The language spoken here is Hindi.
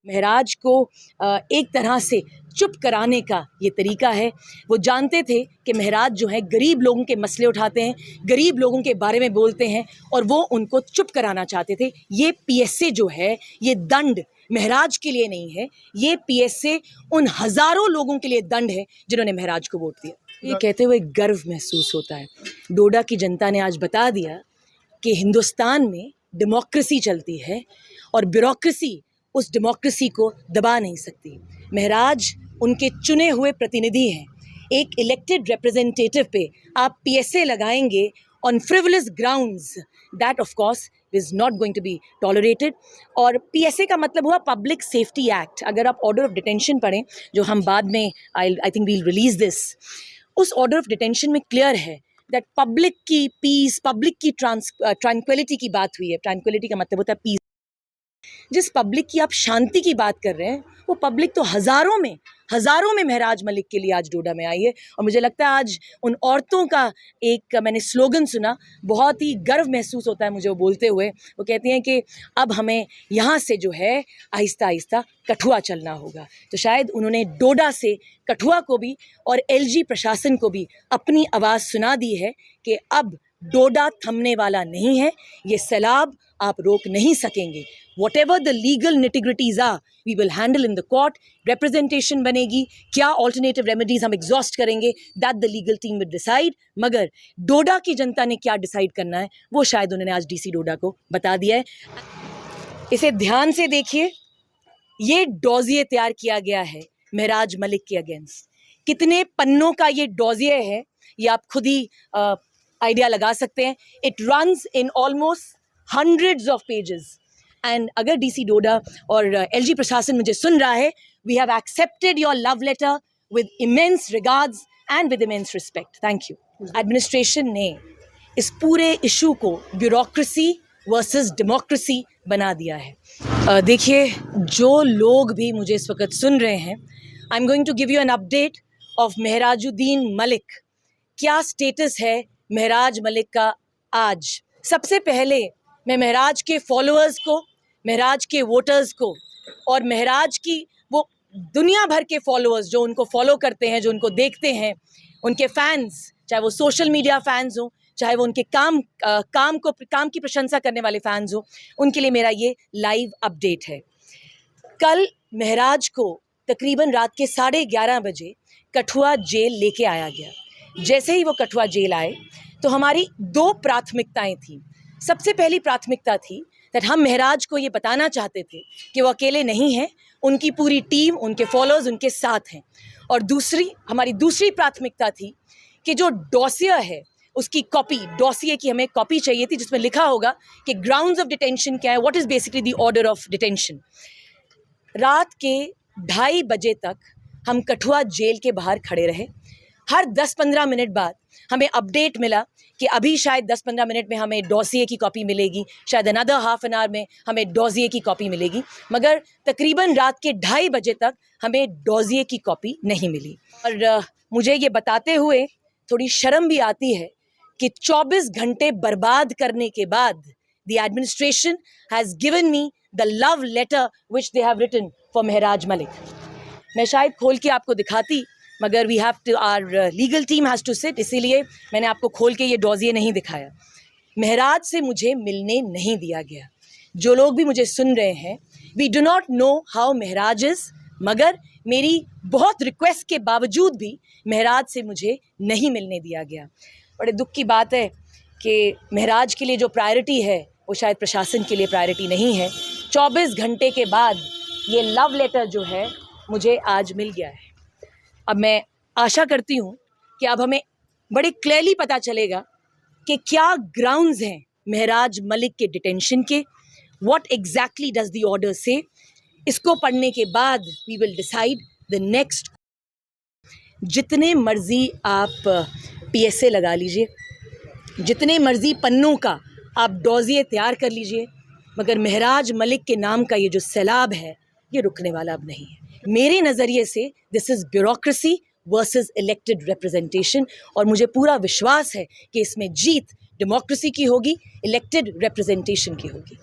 महराज को एक तरह से चुप कराने का ये तरीका है। वो जानते थे कि महराज जो है गरीब लोगों के मसले उठाते हैं, गरीब लोगों के बारे में बोलते हैं और वो उनको चुप कराना चाहते थे। ये पीएसए जो है ये दंड महराज के लिए नहीं है, ये पीएसए उन हज़ारों लोगों के लिए दंड है जिन्होंने महराज को वोट दिया। ये कहते हुए गर्व महसूस होता है। डोडा की जनता ने आज बता दिया कि हिंदुस्तान में डेमोक्रेसी चलती है और ब्यूरोक्रेसी उस डेमोक्रेसी को दबा नहीं सकती। महराज उनके चुने हुए प्रतिनिधि हैं। एक इलेक्टेड रिप्रेजेंटेटिव पे आप पीएसए लगाएंगे on frivolous grounds, that of course is not going to be tolerated. और पीएसए का मतलब हुआ पब्लिक सेफ्टी एक्ट। अगर आप ऑर्डर ऑफ डिटेंशन पढ़ें, जो हम बाद में I think we'll release this, उस ऑर्डर ऑफ डिटेंशन में क्लियर है दैट पब्लिक की पीस, पब्लिक की ट्रैंक्विलिटी की बात हुई है। ट्रैंक्विलिटी का मतलब होता है पीस। जिस पब्लिक की आप शांति की बात कर रहे हैं, वो पब्लिक तो हज़ारों में महराज मलिक के लिए आज डोडा में आई है। और मुझे लगता है आज उन औरतों का एक मैंने स्लोगन सुना, बहुत ही गर्व महसूस होता है मुझे वो बोलते हुए। वो कहती हैं कि अब हमें यहाँ से जो है आहिस्ता आहिस्ता कठुआ चलना होगा। तो शायद उन्होंने डोडा से कठुआ को भी और एलजी प्रशासन को भी अपनी आवाज़ सुना दी है कि अब डोडा थमने वाला नहीं है, ये सैलाब आप रोक नहीं सकेंगे। Whatever the legal nitty-gritties are, we will handle in the court. Representation बनेगी, क्या alternative remedies हम exhaust करेंगे, that the legal team will decide. मगर डोडा की जनता ने क्या डिसाइड करना है वो शायद उन्होंने आज डीसी डोडा को बता दिया है। इसे ध्यान से देखिए, ये डॉजिए तैयार किया गया है महराज मलिक के अगेंस्ट। कितने पन्नों का ये डॉजिए है ये आप खुद ही आइडिया लगा सकते हैं। It runs in almost hundreds of pages. And अगर डीसी डोडा और एलजी प्रशासन मुझे सुन रहा है, we have accepted your love letter with immense regards and with immense respect. Thank you. Administration ने इस पूरे इशू को ब्यूरोक्रेसी वर्सेस डेमोक्रेसी बना दिया है। देखिए, जो लोग भी मुझे इस वक्त सुन रहे हैं, I am going to give you an update of Mehrajuddin Malik. क्या स्टेटस है महराज मलिक का आज? सबसे पहले मैं महराज के फॉलोअर्स को, महराज के वोटर्स को और महराज की वो दुनिया भर के फॉलोअर्स जो उनको फॉलो करते हैं, जो उनको देखते हैं, उनके फैंस, चाहे वो सोशल मीडिया फैंस हो, चाहे वो उनके काम की प्रशंसा करने वाले फैंस हो, उनके लिए मेरा ये लाइव अपडेट है। कल महराज को तकरीबन रात के 11:30 बजे कठुआ जेल लेके आया गया। जैसे ही वो कठुआ जेल आए तो हमारी 2 प्राथमिकताएं थीं। सबसे पहली प्राथमिकता थी दैट हम महराज को ये बताना चाहते थे कि वो अकेले नहीं हैं, उनकी पूरी टीम, उनके फॉलोअर्स उनके साथ हैं। और हमारी दूसरी प्राथमिकता थी कि जो डॉसिया है उसकी कॉपी, डॉसिए की हमें कॉपी चाहिए थी जिसमें लिखा होगा कि ग्राउंड्स ऑफ डिटेंशन क्या है, what is basically the order of detention. रात के 2:30 बजे तक हम कठुआ जेल के बाहर खड़े रहे। हर 10-15 मिनट बाद हमें अपडेट मिला कि अभी शायद 10-15 मिनट में हमें डॉसिए की कॉपी मिलेगी, शायद अनदर हाफ एन आवर में हमें डॉसिए की कॉपी मिलेगी। मगर तकरीबन रात के 2:30 बजे तक हमें डॉसिए की कॉपी नहीं मिली। और मुझे ये बताते हुए थोड़ी शर्म भी आती है कि 24 घंटे बर्बाद करने के बाद the administration has given me the love letter which they have written for Maharaj Malik. मैं शायद खोल के आपको दिखाती, मगर we have to, our legal team has to sit, इसीलिए मैंने आपको खोल के ये डॉजिए नहीं दिखाया। महराज से मुझे मिलने नहीं दिया गया। जो लोग भी मुझे सुन रहे हैं, we do not know how Mehraj is, मगर मेरी बहुत रिक्वेस्ट के बावजूद भी महराज से मुझे नहीं मिलने दिया गया। बड़े दुख की बात है कि महराज के लिए जो प्रायोरिटी है वो शायद प्रशासन के लिए प्रायोरिटी नहीं है। 24 घंटे के बाद ये लव लेटर जो है मुझे आज मिल गया है। अब मैं आशा करती हूँ कि अब हमें बड़े क्लियरली पता चलेगा कि क्या ग्राउंड्स हैं महराज मलिक के डिटेंशन के, what exactly does the order से। इसको पढ़ने के बाद we will decide the next. जितने मर्जी आप पीएसए लगा लीजिए, जितने मर्जी पन्नों का आप डॉजिए तैयार कर लीजिए, मगर महराज मलिक के नाम का ये जो सैलाब है ये रुकने वाला अब नहीं है। मेरे नज़रिए से this is bureaucracy versus elected representation, और मुझे पूरा विश्वास है कि इसमें जीत डेमोक्रेसी की होगी, इलेक्टेड रिप्रेजेंटेशन की होगी।